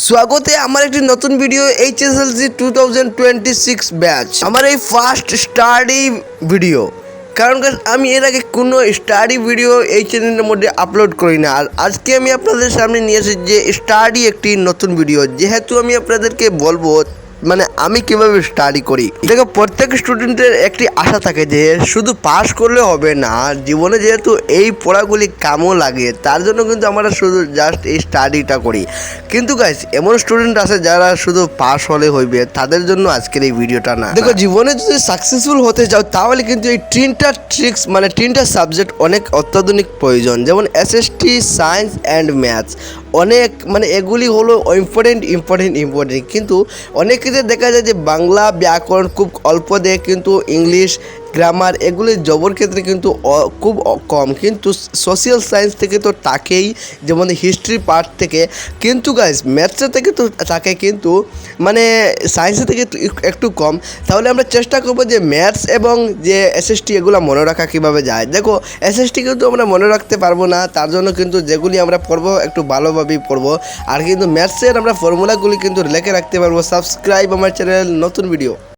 স্বাগতে আমার একটি নতুন ভিডিও এইচএসএলসি 2026 ব্যাচ। আমার এই ফার্স্ট স্টাডি ভিডিও, কারণ আমি এর আগে কোনো স্টাডি ভিডিও এই চ্যানেলের মধ্যে আপলোড করি না। আর আজকে আমি আপনাদের সামনে নিয়ে এসেছি যে স্টাডি একটি নতুন ভিডিও, যেহেতু আমি আপনাদেরকে বলবো মানে আমি কিভাবে স্টাডি করি। দেখো, প্রত্যেক স্টুডেন্টের একটি আশা থাকে যে শুধু পাস করলে হবে না, জীবনে যেহেতু এই পড়াগুলি কামও লাগে, তার জন্য কিন্তু আমরা শুধু জাস্ট এই স্টাডিটা করি। কিন্তু গাইস, এমন স্টুডেন্ট আছে যারা শুধু পাস হলে হইবে, তাদের জন্য আজকের এই ভিডিওটা না। দেখো, জীবনে যদি সাকসেসফুল হতে চাও তাহলে কিন্তু এই তিনটা ট্রিক্স মানে তিনটা সাবজেক্ট অনেক অত্যাধুনিক প্রয়োজন, যেমন এসএসটি, সায়েন্স অ্যান্ড ম্যাথস। অনেক মানে এগুলি হলো ইম্পর্টেন্ট। কিন্তু অনেক ক্ষেত্রে দেখা যায় যে বাংলা ব্যাকরণ খুব অল্প দেয়, কিন্তু ইংলিশ গ্রামার এগুলি জবর ক্ষেত্রে কিন্তু খুব কম। কিন্তু সোশ্যাল সায়েন্স থেকে তো তাকেই, যেমন হিস্ট্রি পার্ট থেকে। কিন্তু গাইস, ম্যাথসের থেকে তো থাকে, কিন্তু মানে সায়েন্সের থেকে একটু কম। তাহলে আমরা চেষ্টা করবো যে ম্যাথস এবং যে এসএসটি এগুলো মনে রাখা কীভাবে যায়। দেখো, এসএসটি কিন্তু আমরা মনে রাখতে পারবো না, তার জন্য কিন্তু যেগুলি আমরা পড়বো একটু ভালোভাবেই পড়বো। আর কিন্তু ম্যাথসের আমরা ফর্মুলাগুলি কিন্তু লিখে রাখতে পারবো। সাবস্ক্রাইব আমার চ্যানেল, নতুন ভিডিও।